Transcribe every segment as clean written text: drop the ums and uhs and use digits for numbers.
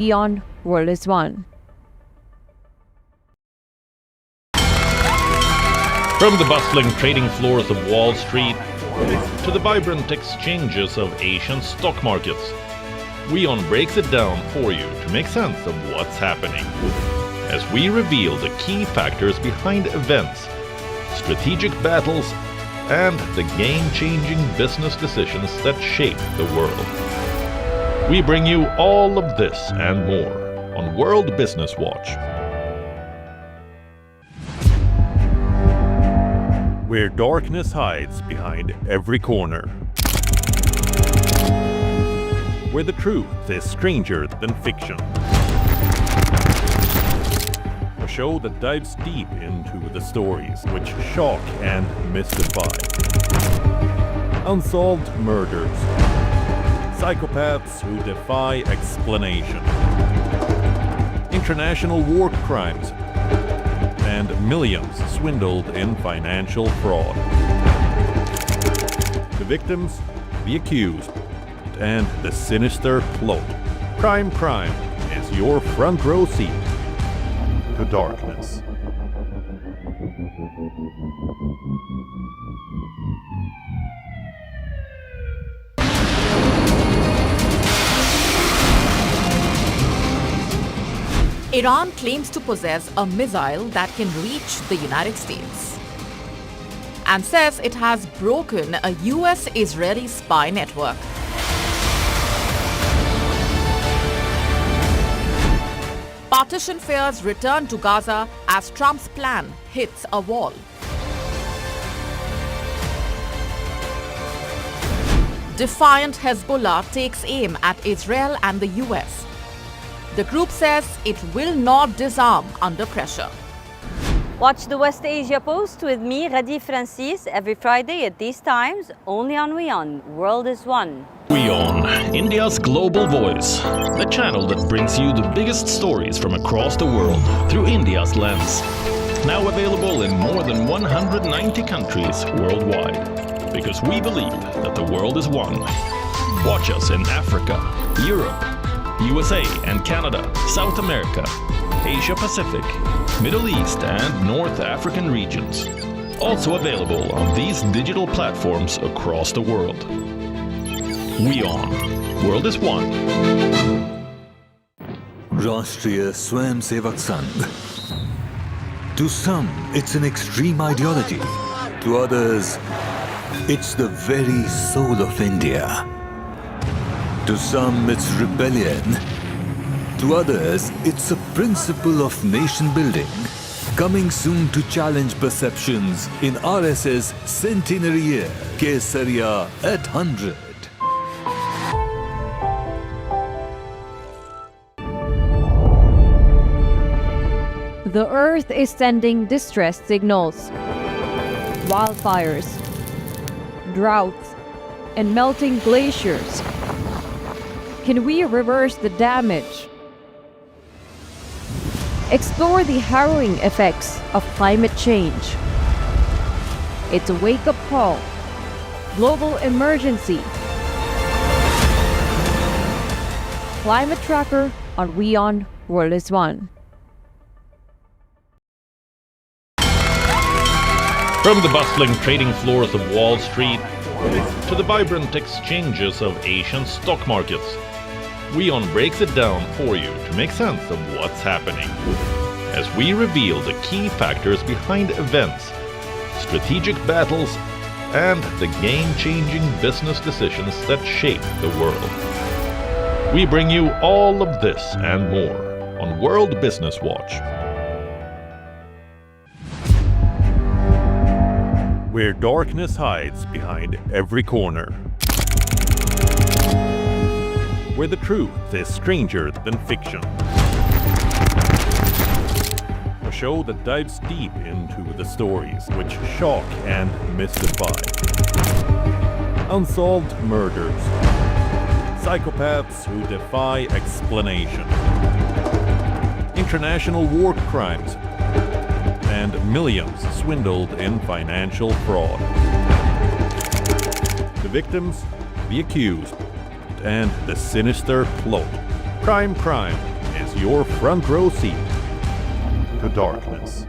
WION World is One. From the bustling trading floors of Wall Street to the vibrant exchanges of Asian stock markets, WION breaks it down for you to make sense of what's happening, as we reveal the key factors behind events, strategic battles, and the game-changing business decisions that shape the world. We bring you all of this and more on World Business Watch. Where darkness hides behind every corner. Where the truth is stranger than fiction. A show that dives deep into the stories which shock and mystify. Unsolved murders. Psychopaths who defy explanation. International war crimes. And millions swindled in financial fraud. The victims, the accused, and the sinister plot. Crime is your front row seat to darkness. Iran claims to possess a missile that can reach the United States and says it has broken a US-Israeli spy network. Partition fears return to Gaza as Trump's plan hits a wall. Defiant Hezbollah takes aim at Israel and the US. The group says it will not disarm under pressure. Watch the West Asia Post with me, Radhi Francis, every Friday at these times, only on WION. World is One. WION, India's global voice, the channel that brings you the biggest stories from across the world through India's lens. Now available in more than 190 countries worldwide, because we believe that the world is one. Watch us in Africa, Europe, USA and Canada, South America, Asia Pacific, Middle East and North African regions. Also available on these digital platforms across the world. WION, World is One. Rashtriya Swayamsevak Sangh. To some, it's an extreme ideology. To others, it's the very soul of India. To some, it's rebellion. To others, it's a principle of nation building. Coming soon to challenge perceptions in RSS centenary year, Kesariya at 100. The Earth is sending distress signals. Wildfires, droughts, and melting glaciers. Can we reverse the damage? Explore the harrowing effects of climate change. It's a wake-up call. Global emergency. Climate Tracker on WION World is One. From the bustling trading floors of Wall Street to the vibrant exchanges of Asian stock markets, WION breaks it down for you to make sense of what's happening, as we reveal the key factors behind events, strategic battles, and the game-changing business decisions that shape the world. We bring you all of this and more on World Business Watch. Where darkness hides behind every corner. Where the truth is stranger than fiction. A show that dives deep into the stories which shock and mystify. Unsolved murders. Psychopaths who defy explanation. International war crimes. And millions swindled in financial fraud. The victims, the accused, and the sinister plot. Crime is your front row seat to darkness.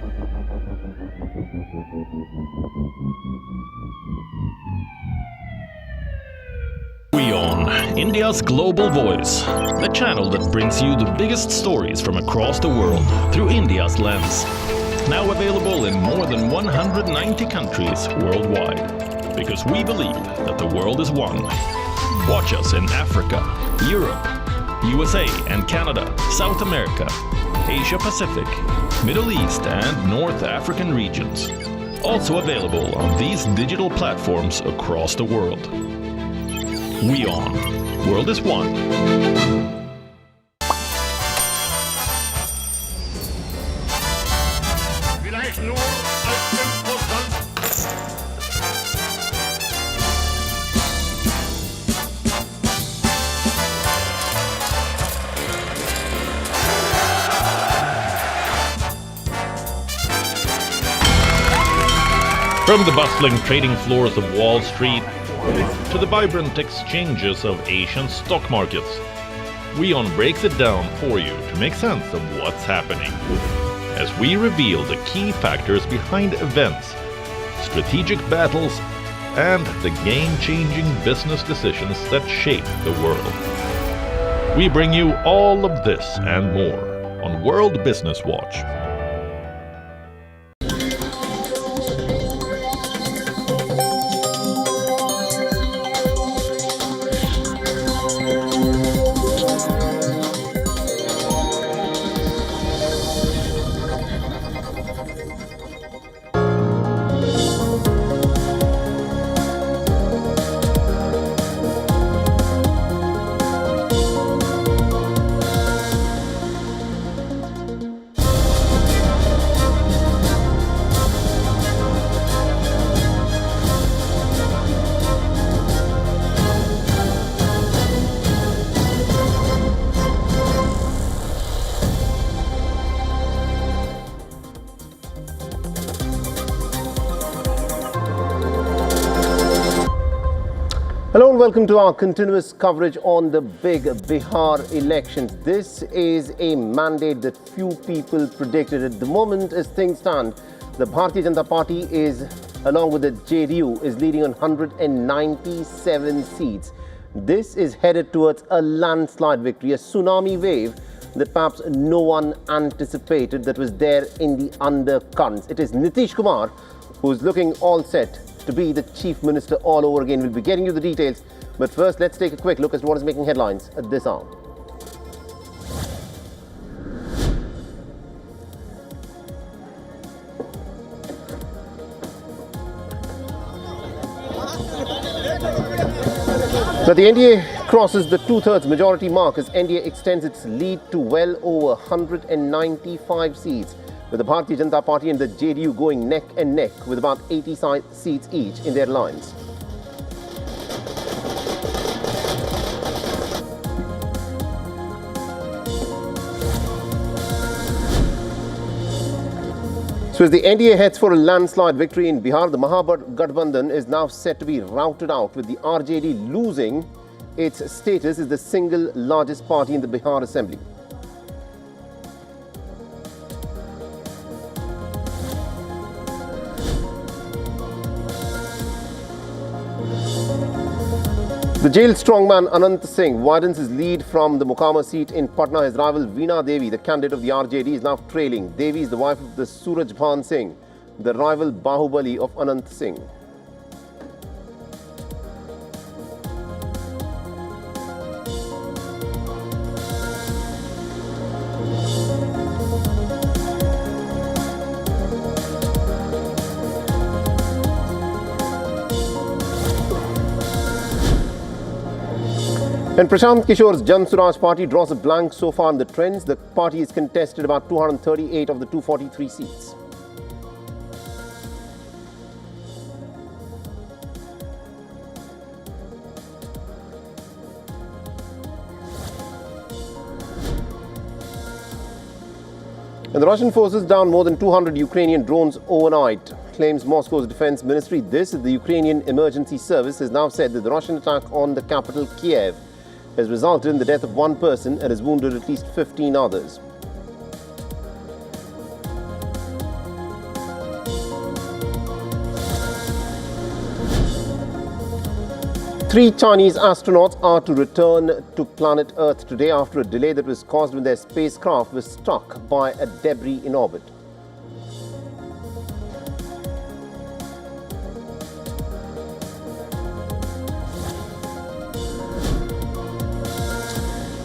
WION, India's global voice, the channel that brings you the biggest stories from across the world through India's lens. Now available in more than 190 countries worldwide. Because we believe that the world is one. Watch us in Africa, Europe, USA and Canada, South America, Asia Pacific, Middle East and North African regions. Also available on these digital platforms across the world. WION. World is one. From the bustling trading floors of Wall Street to the vibrant exchanges of Asian stock markets, WION breaks it down for you to make sense of what's happening. As we reveal the key factors behind events, strategic battles, and the game-changing business decisions that shape the world. We bring you all of this and more on World Business Watch. Hello and welcome to our continuous coverage on the big Bihar elections. This is a mandate that few people predicted. At the moment, as things stand, the Bharatiya Janata Party is, along with the JDU, is leading on 197 seats. This is headed towards a landslide victory, a tsunami wave that perhaps no one anticipated that was there in the undercurrents. It is Nitish Kumar who's looking all set to be the Chief Minister all over again. We'll be getting you the details, but first let's take a quick look at what is making headlines at this hour. But the NDA crosses the two-thirds majority mark as NDA extends its lead to well over 195 seats, with the Bharatiya Janata Party and the JDU going neck and neck with about 80 seats each in their alliance. So as the NDA heads for a landslide victory in Bihar, the Mahagathbandhan is now set to be routed out, with the RJD losing its status as the single largest party in the Bihar Assembly. The jailed strongman Anant Singh widens his lead from the Mokama seat in Patna. His rival Veena Devi, the candidate of the RJD, is now trailing. Devi is the wife of the Suraj Bhan Singh, the rival Bahubali of Anant Singh. And Prashant Kishore's Jan Suraj party draws a blank so far in the trends. The party has contested about 238 of the 243 seats. And the Russian forces down more than 200 Ukrainian drones overnight, claims Moscow's defense ministry. This is the Ukrainian Emergency Service has now said that the Russian attack on the capital Kiev has resulted in the death of one person and has wounded at least 15 others. Three Chinese astronauts are to return to planet Earth today after a delay that was caused when their spacecraft was struck by a debris in orbit.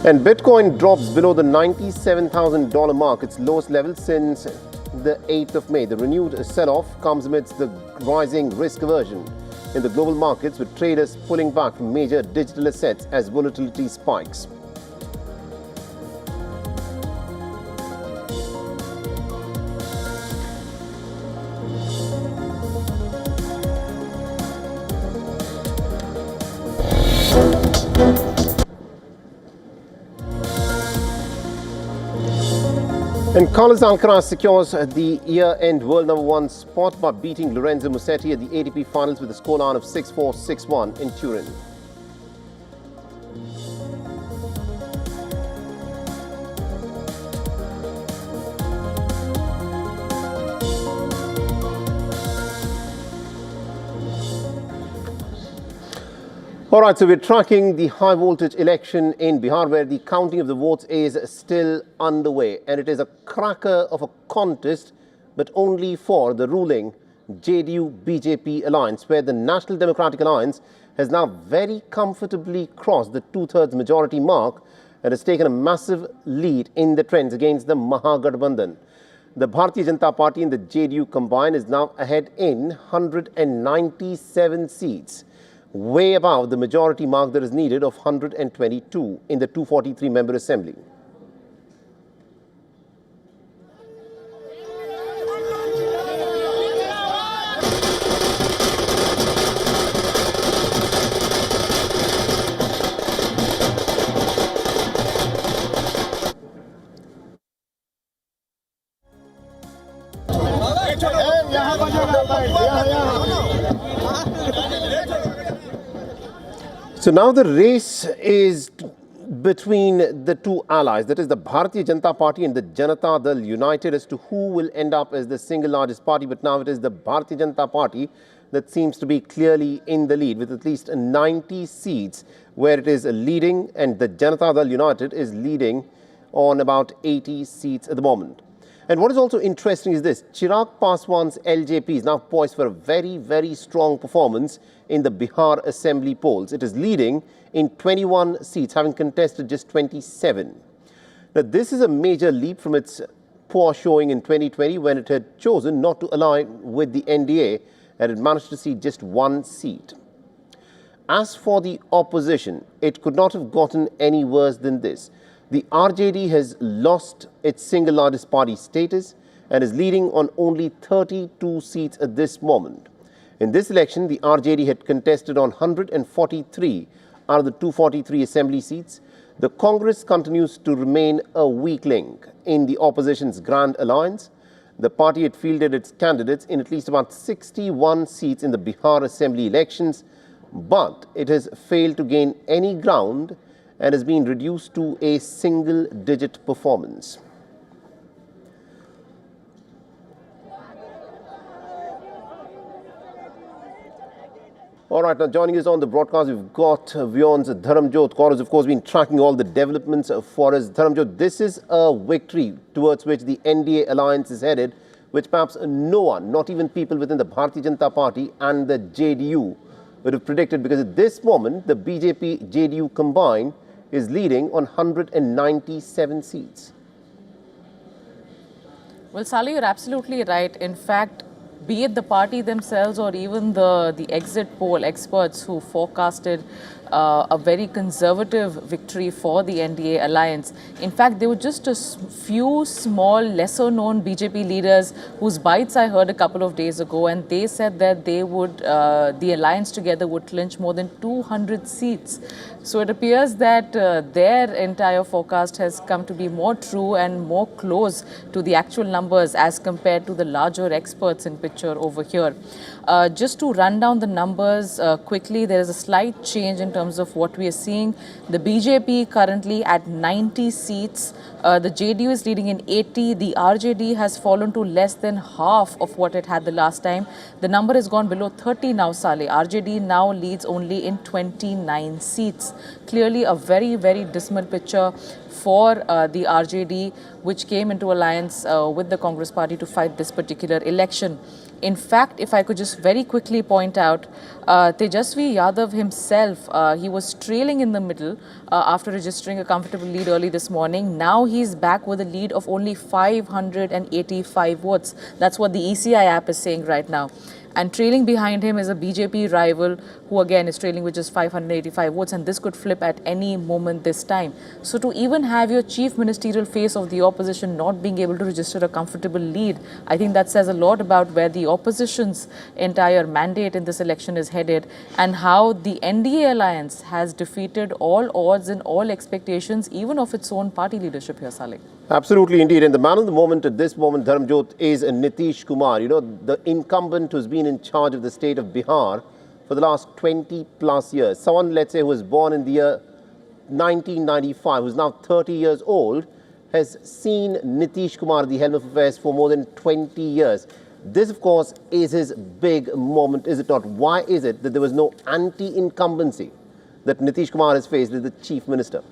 And Bitcoin drops below the $97,000 mark, its lowest level since the 8th of May. The renewed sell-off comes amidst the rising risk aversion in the global markets, with traders pulling back from major digital assets as volatility spikes. And Carlos Alcaraz secures the year-end world #1 spot by beating Lorenzo Musetti at the ATP finals with a scoreline of 6-4, 6-1 in Turin. All right, so we're tracking the high-voltage election in Bihar, where the counting of the votes is still underway. And it is a cracker of a contest, but only for the ruling JDU-BJP alliance, where the National Democratic Alliance has now very comfortably crossed the two-thirds majority mark and has taken a massive lead in the trends against the Mahagathbandhan. The Bharatiya Janata Party and the JDU combined is now ahead in 197 seats, way above the majority mark that is needed of 122 in the 243-member assembly. So now the race is between the two allies, that is the Bharatiya Janata Party and the Janata Dal United, as to who will end up as the single largest party. But now it is the Bharatiya Janata Party that seems to be clearly in the lead with at least 90 seats, where it is leading, and the Janata Dal United is leading on about 80 seats at the moment. And what is also interesting is this: Chirag Paswan's LJP is now poised for a very, very strong performance in the Bihar Assembly polls. It is leading in 21 seats, having contested just 27. Now, this is a major leap from its poor showing in 2020, when it had chosen not to align with the NDA and had managed to see just one seat. As for the opposition, it could not have gotten any worse than this. The RJD has lost its single largest party status and is leading on only 32 seats at this moment. In this election, the RJD had contested on 143 out of the 243 assembly seats. The Congress continues to remain a weak link in the opposition's grand alliance. The party had fielded its candidates in at least about 61 seats in the Bihar Assembly elections, but it has failed to gain any ground and has been reduced to a single-digit performance. All right, now joining us on the broadcast, we've got WION's Dharamjot. Kaur has, of course, been tracking all the developments for us. Dharamjot, this is a victory towards which the NDA alliance is headed, which perhaps no one, not even people within the Bharatiya Janata Party and the JDU, would have predicted, because at this moment, the BJP-JDU combined is leading on 197 seats. Well, Saleh, you're absolutely right. In fact, be it the party themselves or even the exit poll experts who forecasted a very conservative victory for the NDA alliance. In fact, there were just a few small, lesser-known BJP leaders whose bites I heard a couple of days ago, and they said that they would, the alliance together would clinch more than 200 seats. So it appears that their entire forecast has come to be more true and more close to the actual numbers as compared to the larger experts in picture over here. Just to run down the numbers quickly, there is a slight change in terms of what we are seeing. The BJP currently at 90 seats. The JDU is leading in 80. The RJD has fallen to less than half of what it had the last time. The number has gone below 30 now, Saleh. RJD now leads only in 29 seats. Clearly a very, very dismal picture for the RJD, which came into alliance with the Congress party to fight this particular election. In fact, if I could just very quickly point out, Tejasvi Yadav himself, he was trailing in the middle after registering a comfortable lead early this morning. Now he's back with a lead of only 585 votes. That's what the ECI app is saying right now. And trailing behind him is a BJP rival who again is trailing with just 585 votes, and this could flip at any moment this time. So to even have your chief ministerial face of the opposition not being able to register a comfortable lead, I think that says a lot about where the opposition's entire mandate in this election is headed and how the NDA alliance has defeated all odds and all expectations, even of its own party leadership here, Saleh. Absolutely, indeed. And the man of the moment at this moment, Dharamjot, is Nitish Kumar. You know, the incumbent who's been in charge of the state of Bihar for the last 20 plus years. Someone, let's say, who was born in the year 1995, who's now 30 years old, has seen Nitish Kumar at the helm of affairs for more than 20 years. This, of course, is his big moment, is it not? Why is it that there was no anti-incumbency that Nitish Kumar has faced as the chief minister?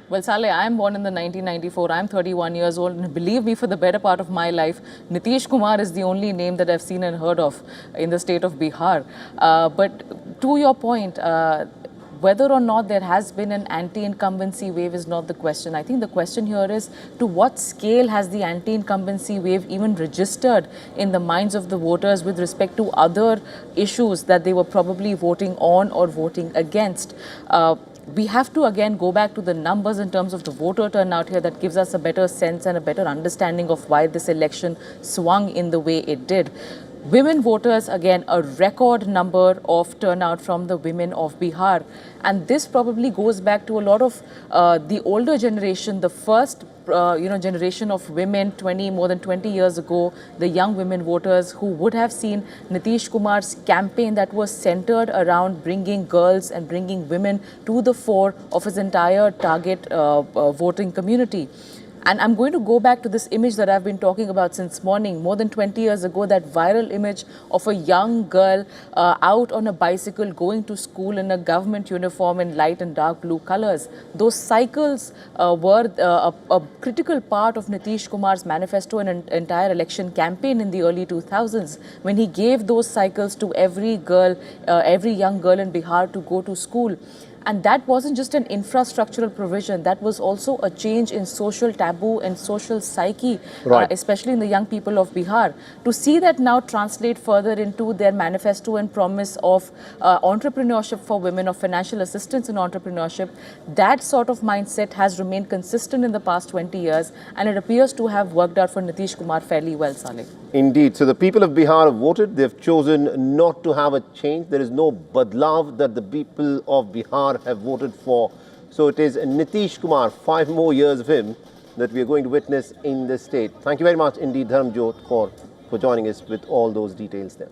Well, Saleh, I am born in the 1994. I'm 31 years old, and believe me, for the better part of my life, Nitish Kumar is the only name that I've seen and heard of in the state of Bihar. But to your point, whether or not there has been an anti-incumbency wave is not the question. I think the question here is, to what scale has the anti-incumbency wave even registered in the minds of the voters with respect to other issues that they were probably voting on or voting against? We have to again go back to the numbers in terms of the voter turnout here that gives us a better sense and a better understanding of why this election swung in the way it did. Women voters, again, a record number of turnout from the women of Bihar. And this probably goes back to a lot of the older generation, the first generation of women more than 20 years ago, the young women voters who would have seen Nitish Kumar's campaign that was centered around bringing girls and bringing women to the fore of his entire target voting community. And I'm going to go back to this image that I've been talking about since morning. More than 20 years ago, that viral image of a young girl out on a bicycle going to school in a government uniform in light and dark blue colors. Those cycles were a critical part of Nitish Kumar's manifesto and entire election campaign in the early 2000s, when he gave those cycles to every girl, every young girl in Bihar to go to school. And that wasn't just an infrastructural provision, that was also a change in social taboo and social psyche, right, especially in the young people of Bihar. To see that now translate further into their manifesto and promise of entrepreneurship for women, of financial assistance in entrepreneurship, that sort of mindset has remained consistent in the past 20 years, and it appears to have worked out for Nitish Kumar fairly well, Saleh. Indeed. So the people of Bihar have voted. They've chosen not to have a change. There is no badlav that the people of Bihar have voted for. So it is Nitish Kumar, 5 more years of him, that we are going to witness in this state. Thank you very much indeed, Dharamjot, for joining us with all those details there.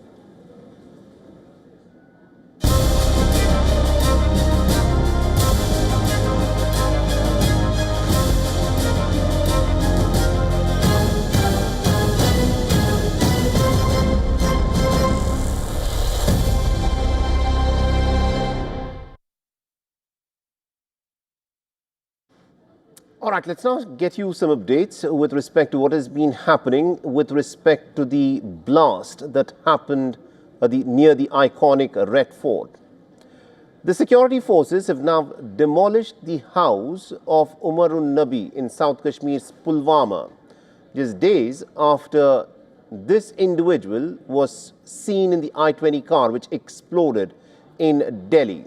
All right, let's now get you some updates with respect to what has been happening with respect to the blast that happened near the iconic Red Fort. The security forces have now demolished the house of Umarun Nabi in South Kashmir's Pulwama, just days after this individual was seen in the I-20 car which exploded in Delhi.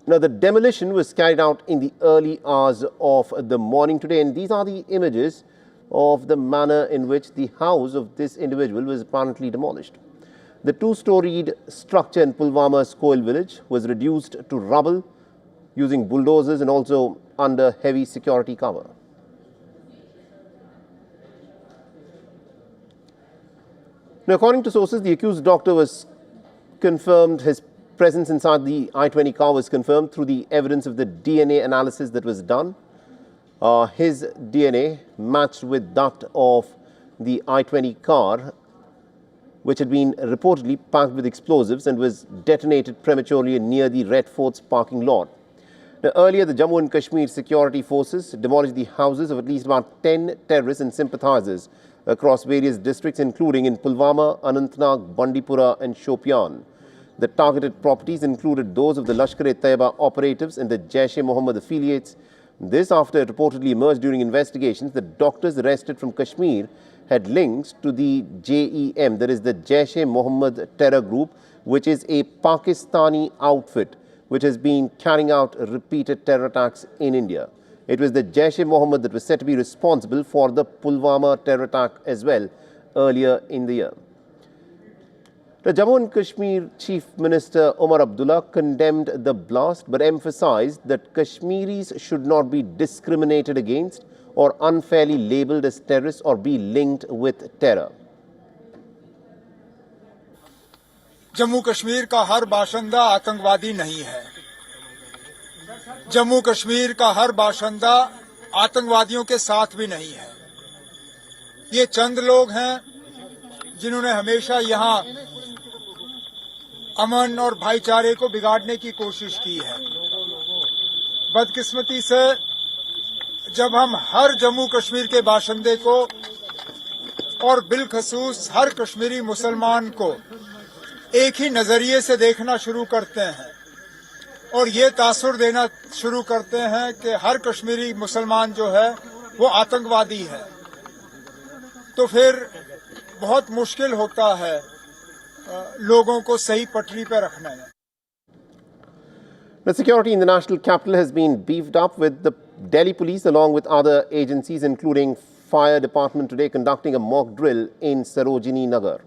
Now, the demolition was carried out in the early hours of the morning today, and these are the images of the manner in which the house of this individual was apparently demolished. The 2-storied structure in Pulwama's Koil village was reduced to rubble using bulldozers and also under heavy security cover. Now, according to sources, the accused doctor was confirmed his presence inside the I-20 car was confirmed through the evidence of the DNA analysis that was done. His DNA matched with that of the I-20 car, which had been reportedly packed with explosives and was detonated prematurely near the Red Fort's parking lot. Now, earlier, the Jammu and Kashmir security forces demolished the houses of at least about 10 terrorists and sympathizers across various districts, including in Pulwama, Anantnag, Bandipora and Shopian. The targeted properties included those of the Lashkar-e-Taiba operatives and the Jaish-e-Mohammed affiliates. This after it reportedly emerged during investigations that doctors arrested from Kashmir had links to the JEM, that is the Jaish-e-Mohammed terror group, which is a Pakistani outfit which has been carrying out repeated terror attacks in India. It was the Jaish-e-Mohammed that was said to be responsible for the Pulwama terror attack as well earlier in the year. The Jammu and Kashmir Chief Minister Omar Abdullah condemned the blast but emphasized that Kashmiris should not be discriminated against or unfairly labelled as terrorists or be linked with terror. Jammu Kashmir का हर बाशिंदा आतंकवादी नहीं है। जम्मू कश्मीर का हर बाशिंदा आतंकवादियों के साथ भी नहीं है। ये चंद लोग हैं जिन्होंने हमेशा यहां अमन और भाईचारे को बिगाड़ने की कोशिश की है। बदकिस्मती से जब हम हर जम्मू कश्मीर के बाशिंदे को और बिलखसूस हर कश्मीरी मुसलमान को एक ही नजरिए से देखना शुरू करते हैं और ये तासुर देना शुरू करते हैं कि हर कश्मीरी मुसलमान जो है वो आतंकवादी है, तो फिर बहुत मुश्किल होता है लोगों को सही पटरी पर रखना है। The security in the national capital has been beefed up, with the Delhi police along with other agencies including fire department today conducting a mock drill in Sarojini Nagar.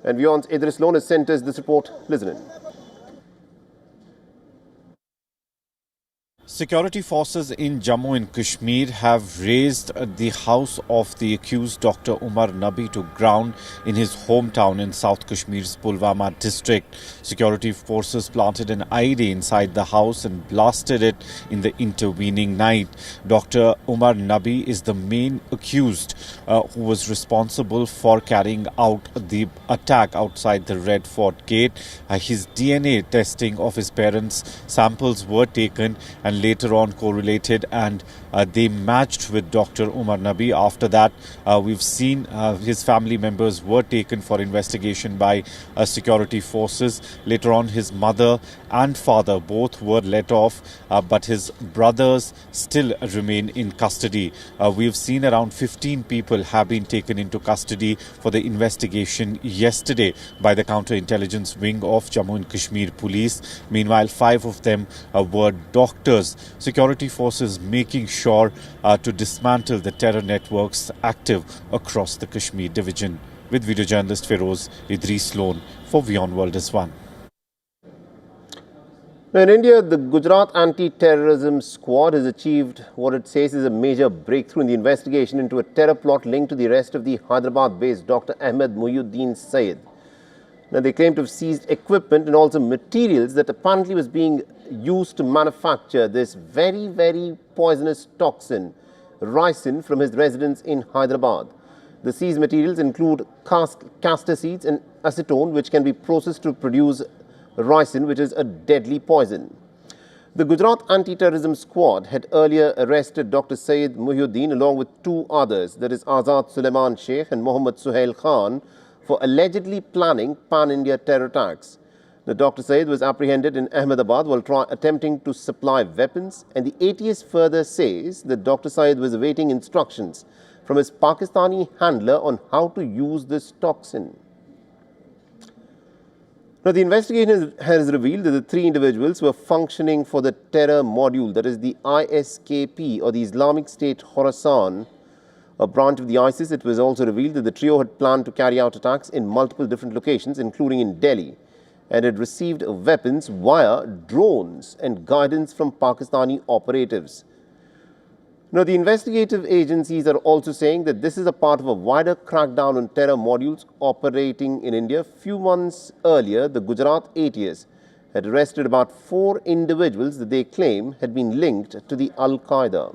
And WION's Idris Lone has sent us this report. Listen in. Security forces in Jammu and Kashmir have razed the house of the accused Dr. Umar Nabi to ground in his hometown in South Kashmir's Pulwama district. Security forces planted an IED inside the house and blasted it in the intervening night. Dr. Umar Nabi is the main accused who was responsible for carrying out the attack outside the Red Fort gate. His DNA testing of his parents' samples were taken and later on correlated, and they matched with Dr. Umar Nabi. After that, we've seen his family members were taken for investigation by security forces. Later on, his mother and father both were let off, but his brothers still remain in custody. We've seen around 15 people have been taken into custody for the investigation yesterday by the counterintelligence wing of Jammu and Kashmir police. Meanwhile, 5 of them were doctors. Security forces making sure to dismantle the terror networks active across the Kashmir division. With video journalist Feroz Idris Lone for WION World is One. Now in India, the Gujarat Anti-Terrorism Squad has achieved what it says is a major breakthrough in the investigation into a terror plot linked to the arrest of the Hyderabad-based Dr. Ahmed Muhyiddin Syed. Now they claim to have seized equipment and also materials that apparently was being used to manufacture this very, very poisonous toxin, ricin, from his residence in Hyderabad. The seized materials include castor seeds and acetone, which can be processed to produce ricin, which is a deadly poison. The Gujarat Anti-Terrorism Squad had earlier arrested Dr. Syed Muhyiddin along with 2 others, that is Azad Suleiman Sheikh and Mohammad Suhail Khan, for allegedly planning pan-India terror attacks. The Dr. Syed was apprehended in Ahmedabad while attempting to supply weapons, and the ATS further says that Dr. Syed was awaiting instructions from his Pakistani handler on how to use this toxin. Now, the investigation has revealed that the 3 individuals were functioning for the terror module, that is the ISKP, or the Islamic State Khorasan, a branch of the ISIS. It was also revealed that the trio had planned to carry out attacks in multiple different locations, including in Delhi, and had received weapons via drones and guidance from Pakistani operatives. Now, the investigative agencies are also saying that this is a part of a wider crackdown on terror modules operating in India. Few months earlier, the Gujarat ATS had arrested about 4 individuals that they claim had been linked to the Al-Qaeda.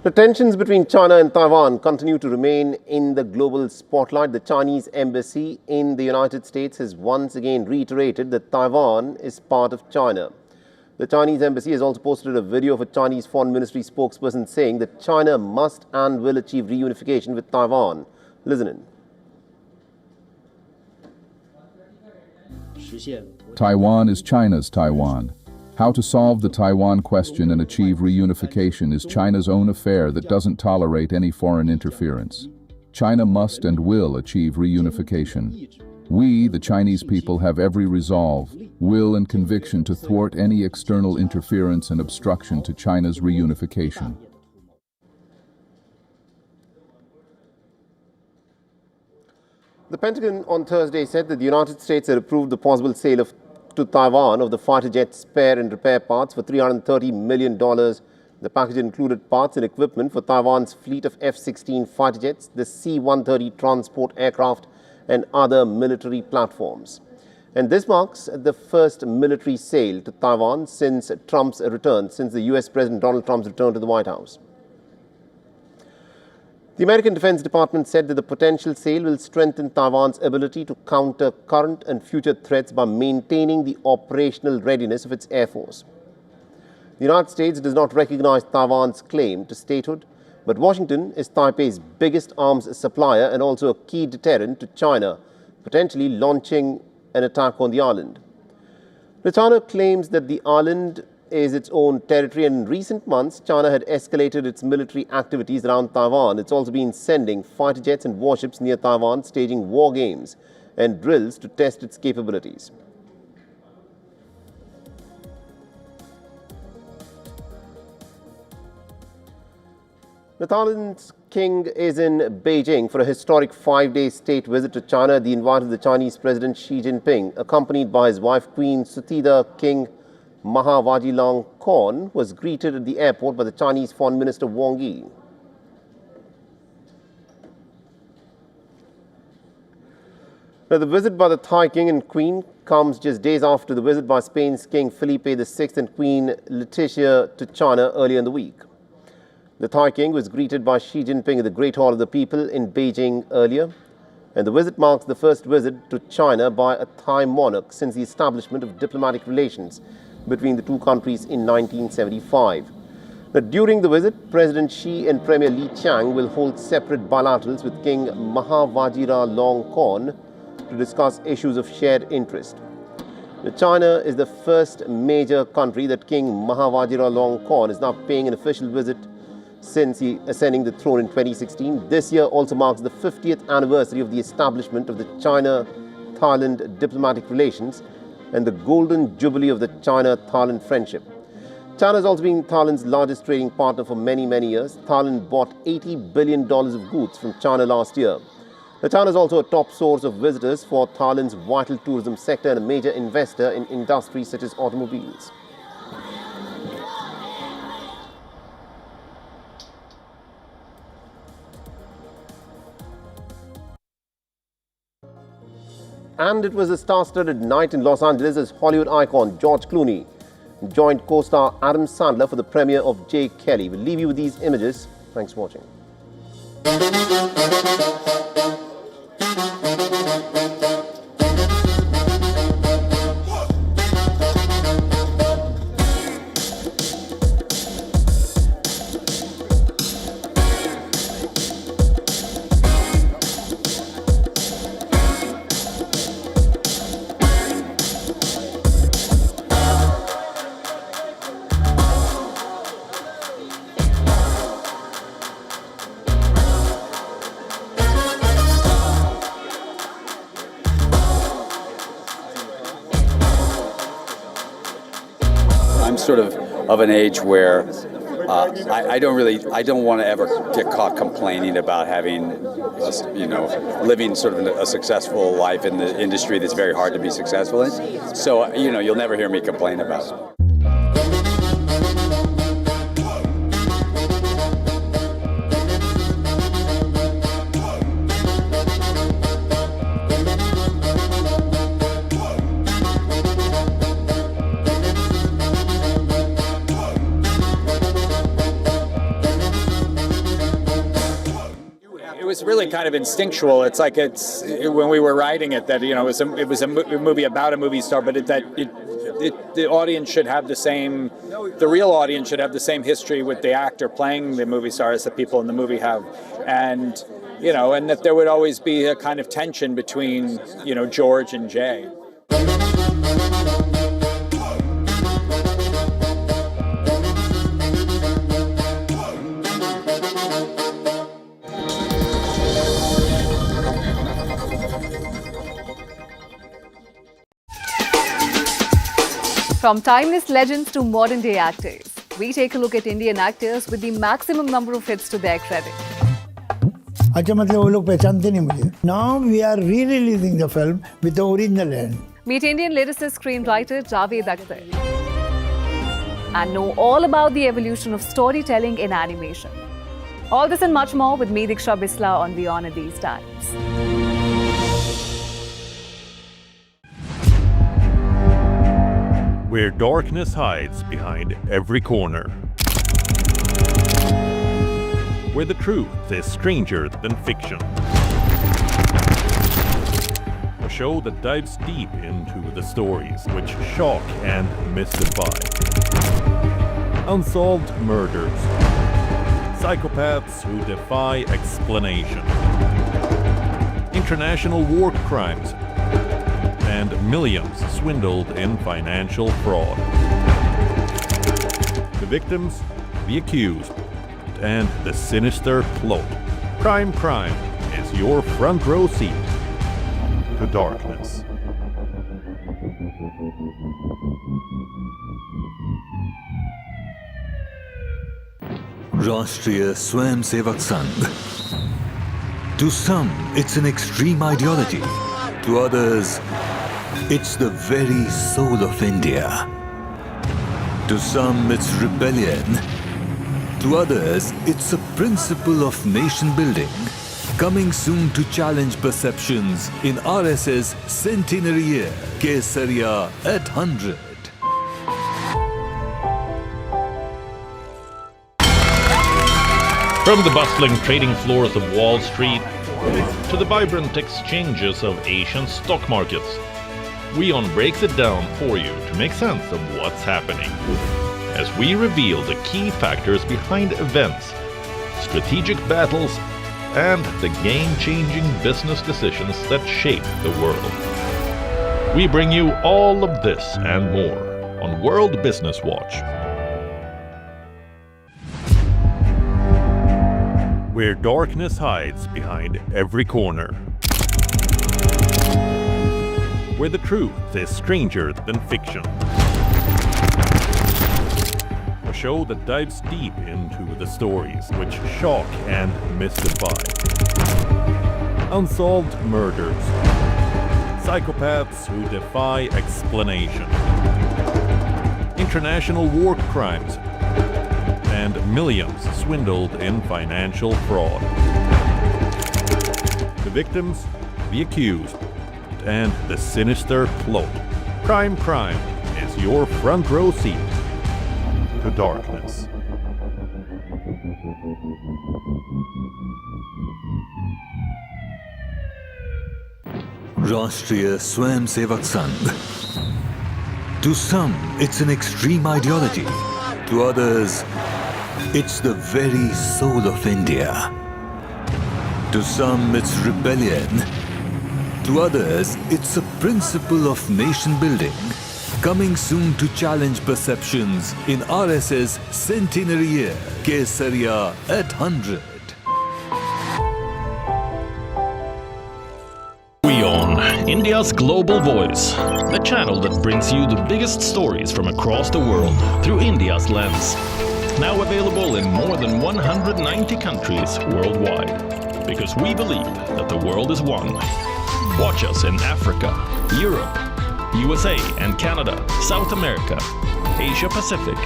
The tensions between China and Taiwan continue to remain in the global spotlight. The Chinese embassy in the United States has once again reiterated that Taiwan is part of China. The Chinese embassy has also posted a video of a Chinese Foreign Ministry spokesperson saying that China must and will achieve reunification with Taiwan. Listen in. Taiwan is China's Taiwan. How to solve the Taiwan question and achieve reunification is China's own affair that doesn't tolerate any foreign interference. China must and will achieve reunification. We, the Chinese people, have every resolve, will and conviction to thwart any external interference and obstruction to China's reunification. The Pentagon on Thursday said that the United States had approved the possible sale to Taiwan of the fighter jet spare and repair parts for $330 million. The package included parts and equipment for Taiwan's fleet of F-16 fighter jets, the C-130 transport aircraft, and other military platforms. And this marks the first military sale to Taiwan since the U.S. President Donald Trump's return to the White House. The American Defense Department said that the potential sale will strengthen Taiwan's ability to counter current and future threats by maintaining the operational readiness of its Air Force. The United States does not recognize Taiwan's claim to statehood, but Washington is Taipei's biggest arms supplier and also a key deterrent to China, potentially launching an attack on the island. China claims that the island is its own territory, and in recent months, China had escalated its military activities around Taiwan. It's also been sending fighter jets and warships near Taiwan, staging war games and drills to test its capabilities. Thailand's king is in Beijing for a historic 5-day state visit to China at the invite of the Chinese President Xi Jinping. Accompanied by his wife, Queen Suthida, King Mahavajirankorn was greeted at the airport by the Chinese Foreign Minister Wang Yi. Now, the visit by the Thai King and Queen comes just days after the visit by Spain's King Felipe VI and Queen Letizia to China earlier in the week. The Thai King was greeted by Xi Jinping at the Great Hall of the People in Beijing earlier, and the visit marks the first visit to China by a Thai monarch since the establishment of diplomatic relations between the two countries in 1975. Now, during the visit, President Xi and Premier Li Qiang will hold separate bilaterals with King Mahavajirankorn to discuss issues of shared interest. Now, China is the first major country that King Mahavajirankorn is now paying an official visit since he ascending the throne in 2016. This year also marks the 50th anniversary of the establishment of the China-Thailand diplomatic relations and the golden jubilee of the China-Thailand friendship. China has also been Thailand's largest trading partner for many, many years. Thailand bought $80 billion of goods from China last year. Now, China is also a top source of visitors for Thailand's vital tourism sector and a major investor in industries such as automobiles. And it was a star-studded night in Los Angeles as Hollywood icon George Clooney joined co-star Adam Sandler for the premiere of J. Kelly. We'll leave you with these images. Thanks for watching. I'm sort of an age where I don't want to ever get caught complaining about having, living sort of a successful life in the industry that's very hard to be successful in. So, you'll never hear me complain about it. It was really kind of instinctual. It's like when we were writing it that it was a movie about a movie star, but the audience should have the real audience should have the same history with the actor playing the movie star as the people in the movie have, and and that there would always be a kind of tension between George and Jay. From timeless legends to modern-day actors, we take a look at Indian actors with the maximum number of hits to their credit. अच्छा मतलब वो लोग पहचानते नहीं मुझे. Now we are re-releasing the film with the original end. Meet Indian lyricist screenwriter Javed Akhtar and know all about the evolution of storytelling in animation. All this and much more with me, Diksha Bisla, on WION at these times. Where darkness hides behind every corner. Where the truth is stranger than fiction. A show that dives deep into the stories which shock and mystify. Unsolved murders. Psychopaths who defy explanation. International war crimes. And millions swindled in financial fraud. The victims, the accused, and the sinister plot. Crime is your front row seat to darkness. Rashtriya Swayamsevak Sangh. To some, it's an extreme ideology. To others, it's the very soul of India. To some, it's rebellion. To others, it's a principle of nation building. Coming soon to challenge perceptions in RS's centenary year, Kesariya at 100. From the bustling trading floors of Wall Street to the vibrant exchanges of Asian stock markets, WION breaks it down for you to make sense of what's happening, as we reveal the key factors behind events, strategic battles, and the game-changing business decisions that shape the world. We bring you all of this and more on World Business Watch. Where darkness hides behind every corner. Where the truth is stranger than fiction. A show that dives deep into the stories which shock and mystify. Unsolved murders. Psychopaths who defy explanation. International war crimes. And millions swindled in financial fraud. The victims, the accused, and the sinister plot. Crime is your front row seat to darkness. Rashtriya Swayamsevak Sangh. To some, it's an extreme ideology. To others, it's the very soul of India. To some, it's rebellion. To others, it's a principle of nation building. Coming soon to challenge perceptions in RS's centenary year, Kesariya at 100. WION, India's global voice, the channel that brings you the biggest stories from across the world through India's lens. Now available in more than 190 countries worldwide. Because we believe that the world is one. Watch us in Africa, Europe, USA and Canada, South America, Asia Pacific,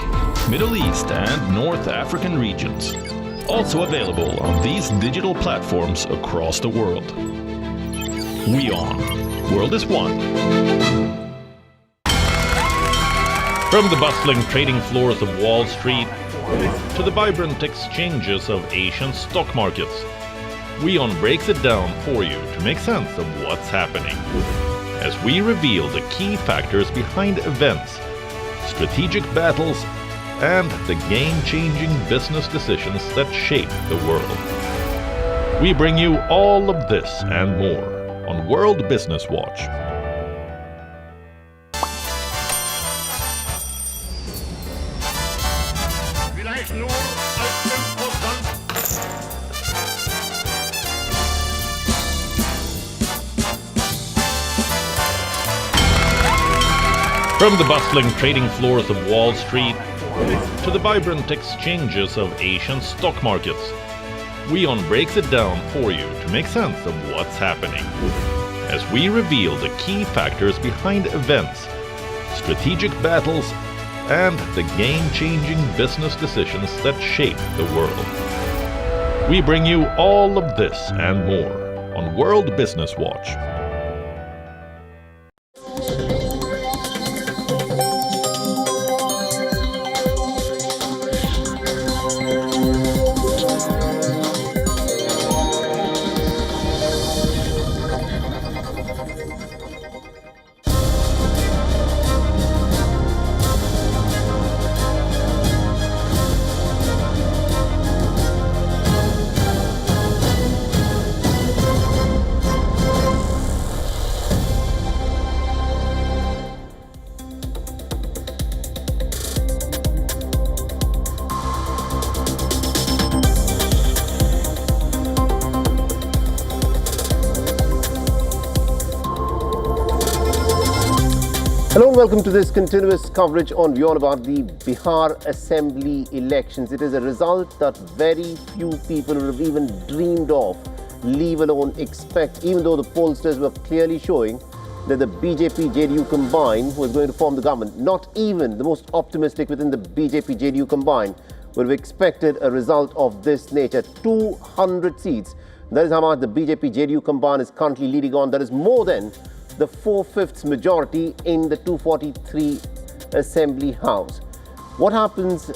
Middle East and North African regions. Also available on these digital platforms across the world. WION, World is One. From the bustling trading floors of Wall Street to the vibrant exchanges of Asian stock markets, WION breaks it down for you to make sense of what's happening. As we reveal the key factors behind events, strategic battles, and the game-changing business decisions that shape the world. We bring you all of this and more on World Business Watch. From the bustling trading floors of Wall Street to the vibrant exchanges of Asian stock markets, WION breaks it down for you to make sense of what's happening. As we reveal the key factors behind events, strategic battles, and the game-changing business decisions that shape the world. We bring you all of this and more on World Business Watch. Hello and welcome to this continuous coverage on WION about the Bihar Assembly elections. It is a result that very few people would have even dreamed of, leave alone expect, even though the pollsters were clearly showing that the BJP-JDU combined was going to form the government. Not even the most optimistic within the BJP-JDU combined would have expected a result of this nature. 200 seats. That is how much the BJP-JDU combined is currently leading on. That is more than the 4/5 majority in the 243 Assembly House. What happens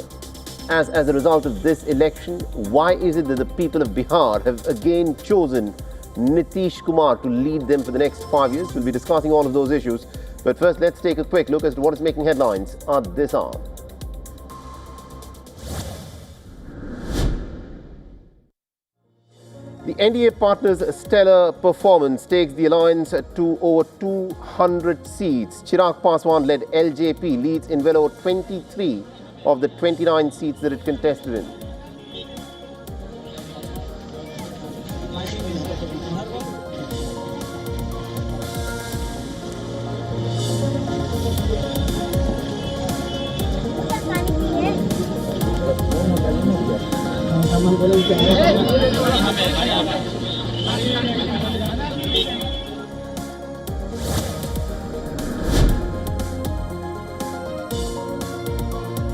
as a result of this election? Why is it that the people of Bihar have again chosen Nitish Kumar to lead them for the next 5 years? We'll be discussing all of those issues. But first, let's take a quick look as to what is making headlines at this hour. The NDA partners' stellar performance takes the alliance to over 200 seats. Chirag Paswan-led LJP leads in well over 23 of the 29 seats that it contested in.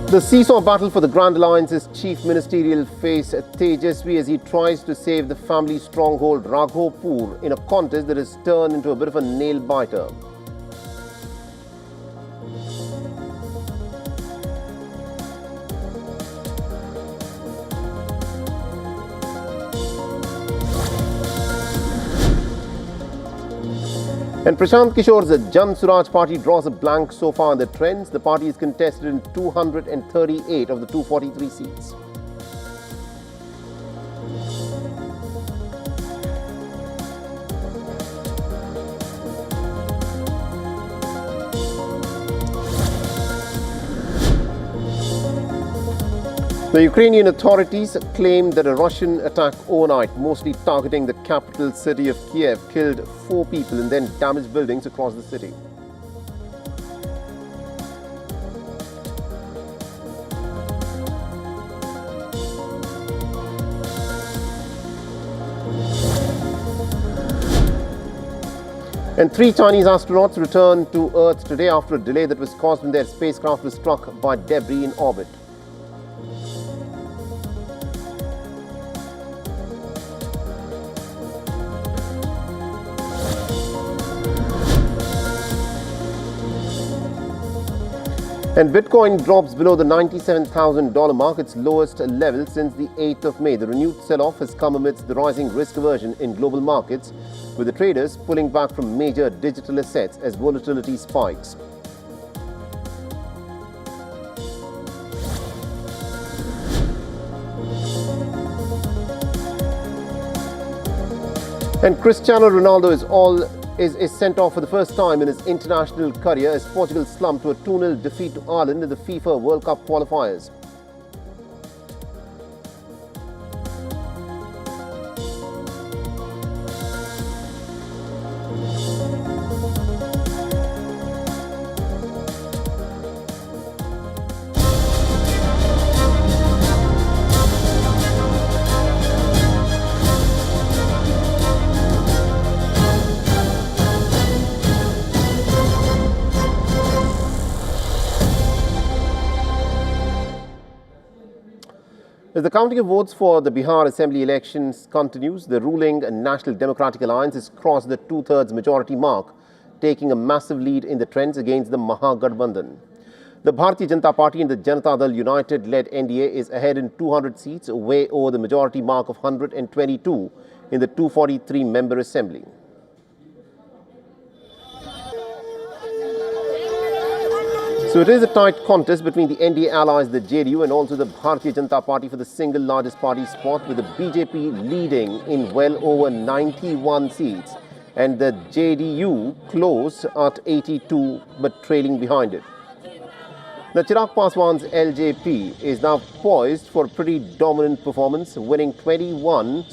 The seesaw battle for the Grand Alliance's chief ministerial face Tejasvi as he tries to save the family stronghold Raghopur in a contest that has turned into a bit of a nail-biter. And Prashant Kishore's Jan Suraj party draws a blank so far in the trends. The party is contested in 238 of the 243 seats. The Ukrainian authorities claim that a Russian attack overnight, mostly targeting the capital city of Kiev, killed 4 people and then damaged buildings across the city. And 3 Chinese astronauts returned to Earth today after a delay that was caused when their spacecraft was struck by debris in orbit. And Bitcoin drops below the $97,000 mark, its lowest level since the 8th of May. The renewed sell-off has come amidst the rising risk aversion in global markets, with the traders pulling back from major digital assets as volatility spikes. And Cristiano Ronaldo is sent off for the first time in his international career as Portugal slumped to a 2-0 defeat to Ireland in the FIFA World Cup qualifiers. As the counting of votes for the Bihar Assembly elections continues, the ruling National Democratic Alliance has crossed the 2/3 majority mark, taking a massive lead in the trends against the Mahagathbandhan. The Bharatiya Janata Party and the Janata Dal United-led NDA is ahead in 200 seats, way over the majority mark of 122 in the 243-member assembly. So it is a tight contest between the NDA allies, the JDU, and also the Bharatiya Janata Party for the single largest party spot, with the BJP leading in well over 91 seats and the JDU close at 82 but trailing behind it. Now, Chirag Paswan's LJP is now poised for a pretty dominant performance, winning 21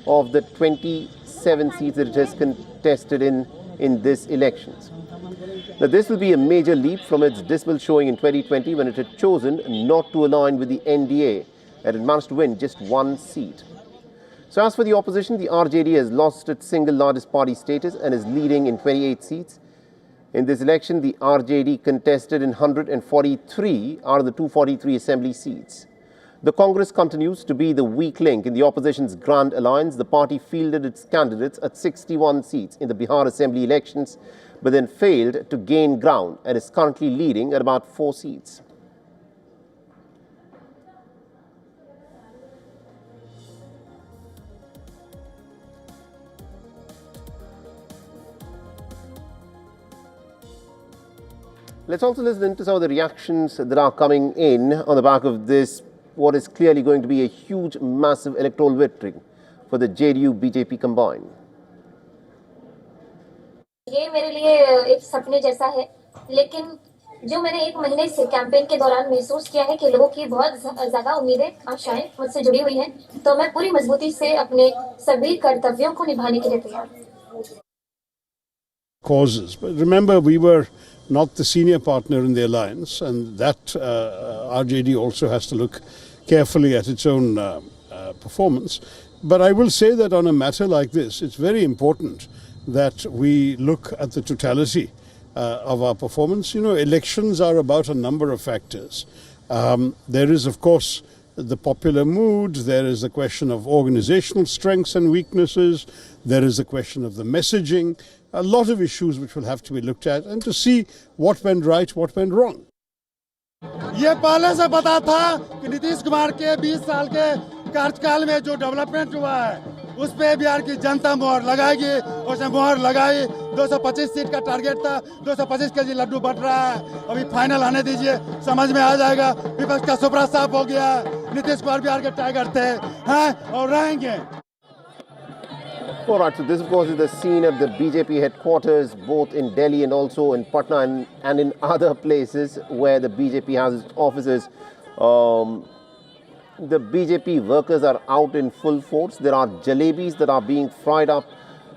of the 27 seats that it has contested in this elections. Now, this will be a major leap from its dismal showing in 2020 when it had chosen not to align with the NDA and had managed to win just 1 seat. So as for the opposition, the RJD has lost its single largest party status and is leading in 28 seats. In this election, the RJD contested in 143 out of the 243 assembly seats. The Congress continues to be the weak link in the opposition's grand alliance. The party fielded its candidates at 61 seats in the Bihar Assembly elections, but then failed to gain ground and is currently leading at about 4 seats. Let's also listen to some of the reactions that are coming in on the back of this, what is clearly going to be a huge, massive electoral victory for the JDU-BJP combined. ये मेरे लिए एक सपने जैसा है, लेकिन जो मैंने 1 महीने से कैंपेन के दौरान महसूस किया है कि लोगों की बहुत ज़्यादा उम्मीदें, आशाएं मुझसे जुड़ी हुई हैं, तो मैं पूरी मजबूती से अपने सभी कर्तव्यों को निभाने के लिए तैयार हूं. Causes, but remember, we were not the senior partner in the alliance, and that RJD also has to look carefully at its own performance. But I will say that on a matter like this, it's very important that we look at the totality of our performance. You know, elections are about a number of factors. There is, of course, the popular mood. There is the question of organizational strengths and weaknesses. There is the question of the messaging. A lot of issues which will have to be looked at and to see what went right, what went wrong. ये पहले से पता था कि नीतीश कुमार के 20 साल के कार्यकाल में जो डेवलपमेंट हुआ है उस पे बिहार की जनता मोहर लगाएगी. उसने मोहर लगाई. 225 सीट का टारगेट था. 225 केजी लड्डू बट रहा है. अभी फाइनल आने दीजिए, समझ में आ जाएगा. विपक्ष का सुपड़ा साफ हो गया. नीतीश कुमार बिहार के टाइगर थे, हैं और रहेंगे. All right, so this of course is the scene of the BJP headquarters, both in Delhi and also in Patna and in other places where the BJP has its offices. the BJP workers are out in full force. There are jalebis that are being fried up.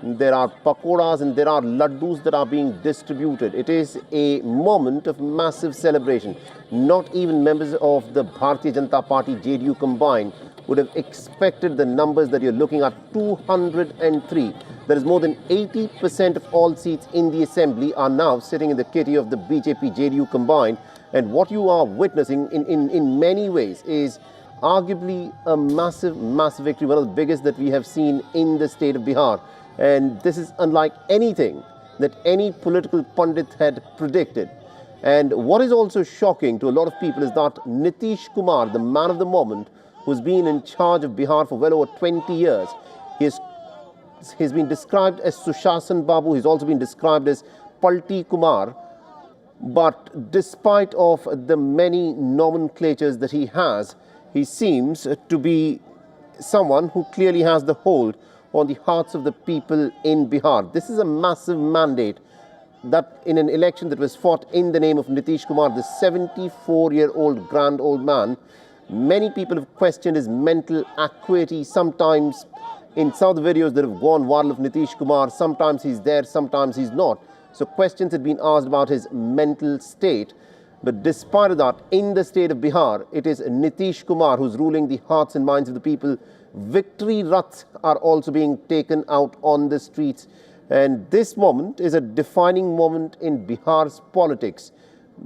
There are pakoras and there are laddus that are being distributed. It is a moment of massive celebration. Not even members of the Bharatiya Janata Party, JDU combined, would have expected the numbers that you're looking at. 203. That is more than 80% of all seats in the assembly are now sitting in the kitty of the BJP, JDU combined. And what you are witnessing in many ways is arguably a massive, massive victory, one of the biggest that we have seen in the state of Bihar. And this is unlike anything that any political pundit had predicted. And what is also shocking to a lot of people is that Nitish Kumar, the man of the moment, who's been in charge of Bihar for well over 20 years, he's been described as Sushasan Babu, he's also been described as Palti Kumar. But despite of the many nomenclatures that he has, he seems to be someone who clearly has the hold on the hearts of the people in Bihar. This is a massive mandate that in an election that was fought in the name of Nitish Kumar, the 74-year-old grand old man, many people have questioned his mental acuity. Sometimes in some of the videos that have gone viral of Nitish Kumar, sometimes he's there, sometimes he's not. So questions had been asked about his mental state. But despite that, in the state of Bihar, it is Nitish Kumar who's ruling the hearts and minds of the people. Victory ruts are also being taken out on the streets. And this moment is a defining moment in Bihar's politics,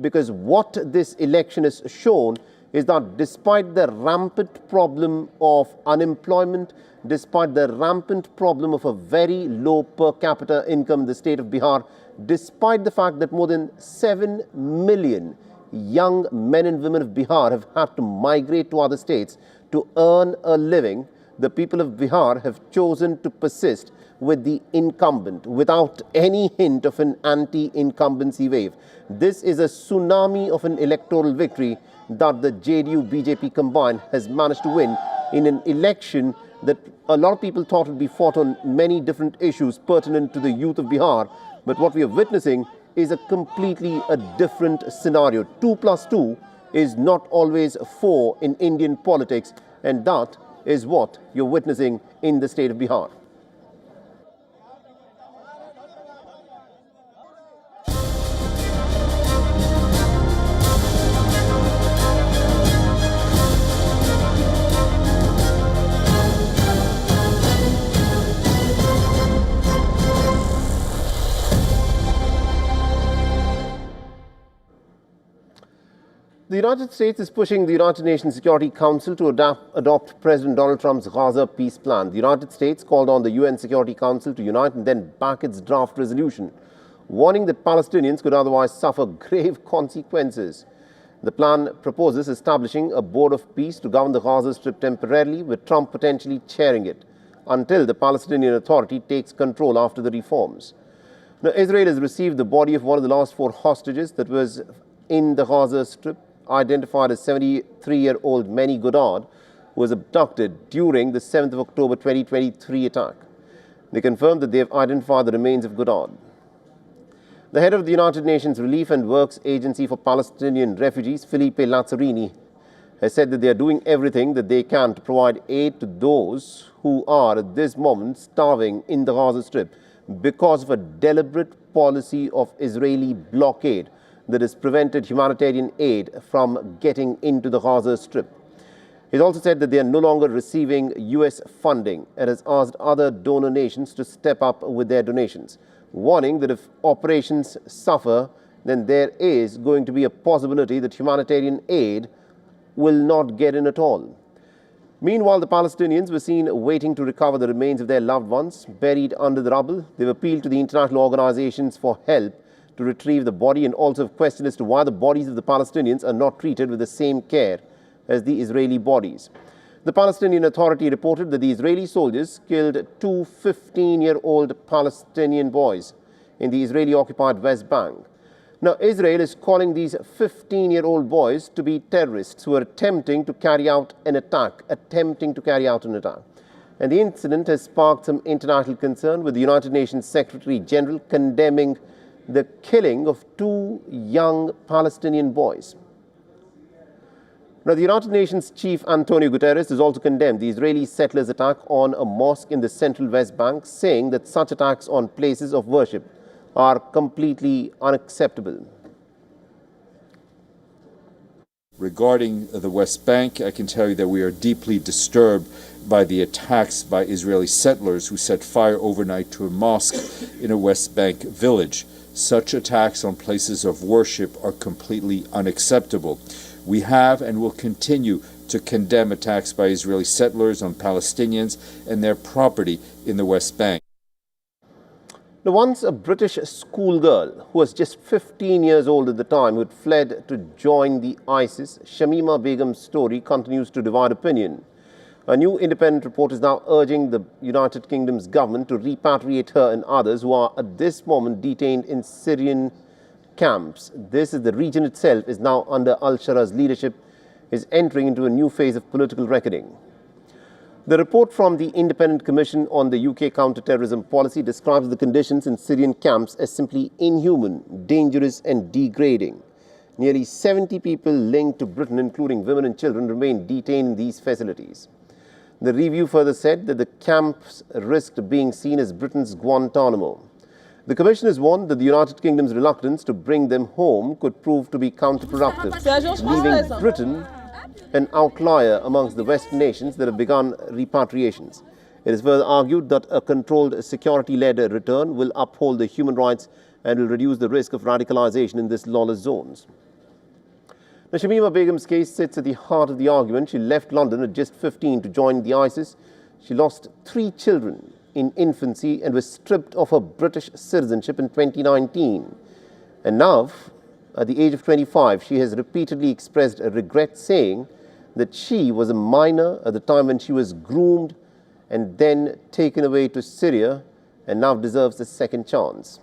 because what this election has shown is that despite the rampant problem of unemployment, despite the rampant problem of a very low per capita income in the state of Bihar, despite the fact that more than 7 million young men and women of Bihar have had to migrate to other states to earn a living, the people of Bihar have chosen to persist with the incumbent without any hint of an anti-incumbency wave. This is a tsunami of an electoral victory that the JDU-BJP combined has managed to win in an election that a lot of people thought would be fought on many different issues pertinent to the youth of Bihar. But what we are witnessing is a completely different scenario. 2 plus 2 is not always 4 in Indian politics, and that is what you're witnessing in the state of Bihar. The United States is pushing the United Nations Security Council to adopt President Donald Trump's Gaza peace plan. The United States called on the UN Security Council to unite and then back its draft resolution, warning that Palestinians could otherwise suffer grave consequences. The plan proposes establishing a board of peace to govern the Gaza Strip temporarily, with Trump potentially chairing it until the Palestinian Authority takes control after the reforms. Now, Israel has received the body of one of the last 4 hostages that was in the Gaza Strip, identified as 73-year-old Manny Goddard, who was abducted during the 7th of October 2023 attack. They confirmed that they have identified the remains of Goddard. The head of the United Nations Relief and Works Agency for Palestinian Refugees, Felipe Lazzarini, has said that they are doing everything that they can to provide aid to those who are at this moment starving in the Gaza Strip because of a deliberate policy of Israeli blockade that has prevented humanitarian aid from getting into the Gaza Strip. He also said that they are no longer receiving US funding and has asked other donor nations to step up with their donations, warning that if operations suffer, then there is going to be a possibility that humanitarian aid will not get in at all. Meanwhile, the Palestinians were seen waiting to recover the remains of their loved ones buried under the rubble. They've appealed to the international organizations for help to retrieve the body, and also have questioned as to why the bodies of the Palestinians are not treated with the same care as the Israeli bodies. The Palestinian Authority reported that the Israeli soldiers killed 2 15-year-old Palestinian boys in the Israeli-occupied West Bank. Now, Israel is calling these 15-year-old boys to be terrorists who are attempting to carry out an attack. And the incident has sparked some international concern, with the United Nations Secretary General condemning the killing of 2 young Palestinian boys. Now, the United Nations Chief Antonio Guterres has also condemned the Israeli settlers' attack on a mosque in the central West Bank, saying that such attacks on places of worship are completely unacceptable. Regarding the West Bank, I can tell you that we are deeply disturbed by the attacks by Israeli settlers who set fire overnight to a mosque in a West Bank village. Such attacks on places of worship are completely unacceptable. We have and will continue to condemn attacks by Israeli settlers on Palestinians and their property in the West Bank. Now, once a British schoolgirl who was just 15 years old at the time who had fled to join the ISIS, Shamima Begum's story continues to divide opinion. A new independent report is now urging the United Kingdom's government to repatriate her and others who are at this moment detained in Syrian camps. This is the region itself is now under al-Shara's leadership, is entering into a new phase of political reckoning. The report from the Independent Commission on the UK Counter-Terrorism Policy describes the conditions in Syrian camps as simply inhuman, dangerous and degrading. Nearly 70 people linked to Britain, including women and children, remain detained in these facilities. The review further said that the camps risked being seen as Britain's Guantanamo. The Commission has warned that the United Kingdom's reluctance to bring them home could prove to be counterproductive, leaving Britain an outlier amongst the Western nations that have begun repatriations. It is further argued that a controlled security-led return will uphold the human rights and will reduce the risk of radicalization in these lawless zones. Now, Shamima Begum's case sits at the heart of the argument. She left London at just 15 to join the ISIS. She lost 3 children in infancy and was stripped of her British citizenship in 2019. And now, at the age of 25, she has repeatedly expressed a regret, saying that she was a minor at the time when she was groomed and then taken away to Syria and now deserves a second chance.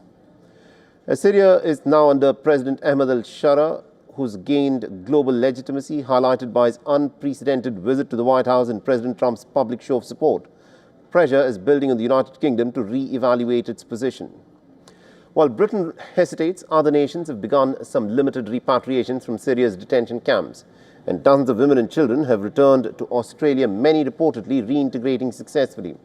Syria is now under President Ahmed al-Shara, who's gained global legitimacy, highlighted by his unprecedented visit to the White House and President Trump's public show of support. Pressure is building on the United Kingdom to re-evaluate its position. While Britain hesitates, other nations have begun some limited repatriations from Syria's detention camps, and dozens of women and children have returned to Australia, many reportedly reintegrating successfully.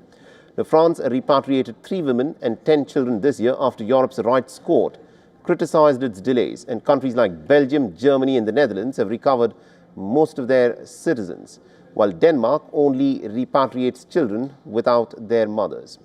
Now, France repatriated 3 women and 10 children this year after Europe's Rights Court criticized its delays, and countries like Belgium, Germany and the Netherlands have recovered most of their citizens, while Denmark only repatriates children without their mothers.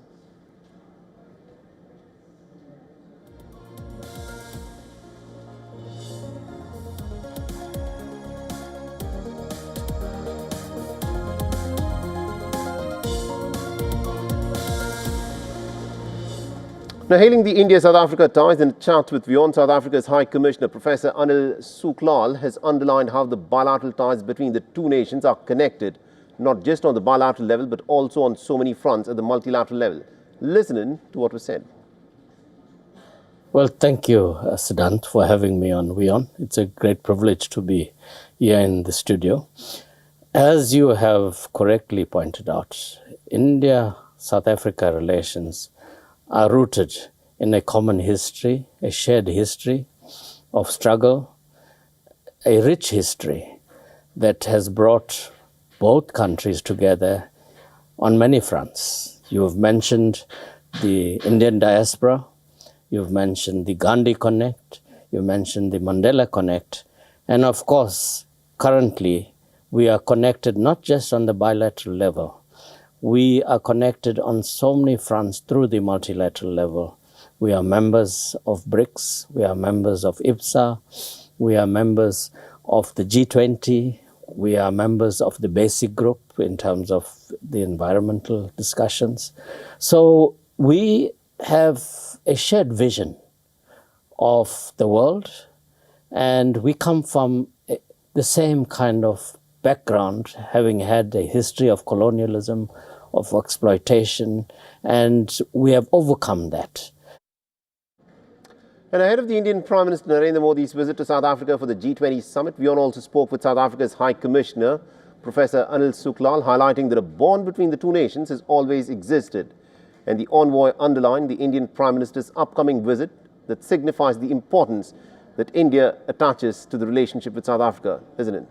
Now, hailing the India-South Africa ties in a chat with WION, South Africa's High Commissioner, Professor Anil Suklal, has underlined how the bilateral ties between the two nations are connected, not just on the bilateral level, but also on so many fronts at the multilateral level. Listen in to what was said. Well, thank you, Siddhant, for having me on WION. It's a great privilege to be here in the studio. As you have correctly pointed out, India-South Africa relations are rooted in a common history, a shared history of struggle, a rich history that has brought both countries together on many fronts. You have mentioned the Indian diaspora, you've mentioned the Gandhi Connect, you mentioned the Mandela Connect, and of course, currently, we are connected not just on the bilateral level. We are connected on so many fronts through the multilateral level. We are members of BRICS, we are members of IPSA, we are members of the G20, we are members of the BASIC group in terms of the environmental discussions. So we have a shared vision of the world, and we come from the same kind of background, having had a history of colonialism, of exploitation, and we have overcome that. And ahead of the Indian Prime Minister Narendra Modi's visit to South Africa for the G20 summit, WION also spoke with South Africa's High Commissioner, Professor Anil Suklal, highlighting that a bond between the two nations has always existed. And the envoy underlined the Indian Prime Minister's upcoming visit that signifies the importance that India attaches to the relationship with South Africa, isn't it?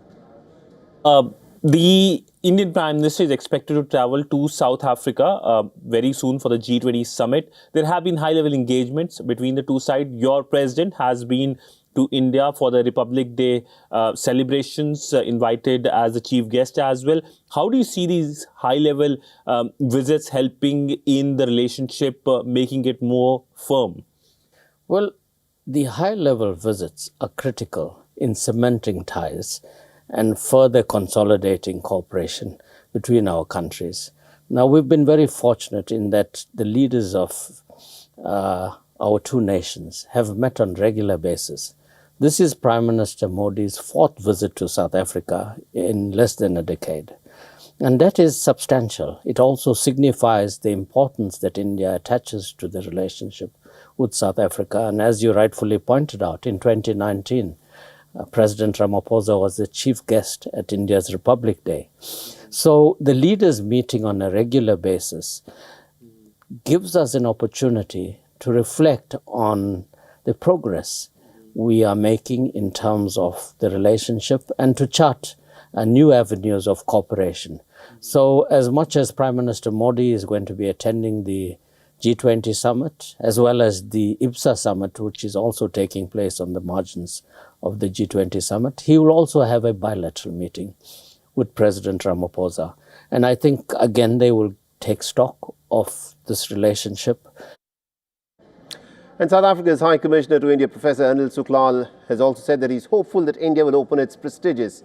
The Indian Prime Minister is expected to travel to South Africa very soon for the G20 summit. There have been high-level engagements between the two sides. Your president has been to India for the Republic Day celebrations, invited as the chief guest as well. How do you see these high-level visits helping in the relationship, making it more firm? Well, the high-level visits are critical in cementing ties and further consolidating cooperation between our countries. Now, we've been very fortunate in that the leaders of our two nations have met on regular basis. This is Prime Minister Modi's fourth visit to South Africa in less than a decade. And that is substantial. It also signifies the importance that India attaches to the relationship with South Africa. And as you rightfully pointed out, in 2019, President Ramaphosa was the chief guest at India's Republic Day. So the leaders meeting on a regular basis gives us an opportunity to reflect on the progress we are making in terms of the relationship and to chart new avenues of cooperation. So as much as Prime Minister Modi is going to be attending the G20 summit, as well as the IPSA summit, which is also taking place on the margins of the G20 summit, he will also have a bilateral meeting with President Ramaphosa. And I think, again, they will take stock of this relationship. And South Africa's High Commissioner to India, Professor Anil Suklal, has also said that he's hopeful that India will open its prestigious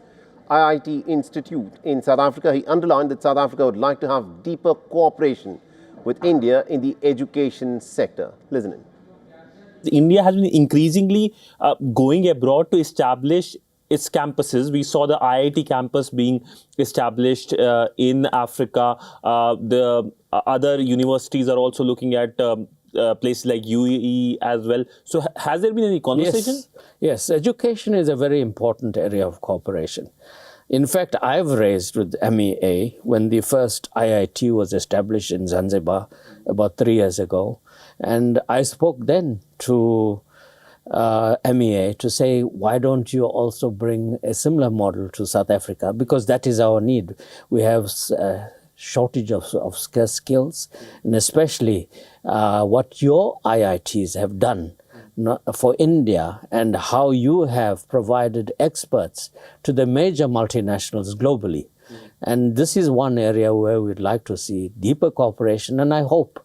IIT Institute in South Africa. He underlined that South Africa would like to have deeper cooperation with India in the education sector. Listen in. India has been increasingly going abroad to establish its campuses. We saw the IIT campus being established in Africa. The other universities are also looking at places like UAE as well. So has there been any conversation? Yes, education is a very important area of cooperation. In fact, I've raised with MEA when the first IIT was established in Zanzibar about 3 years ago. And I spoke then to MEA to say, why don't you also bring a similar model to South Africa? Because that is our need. We have a shortage of scarce skills, and especially what your IITs have done for India and how you have provided experts to the major multinationals globally. And this is one area where we'd like to see deeper cooperation, and I hope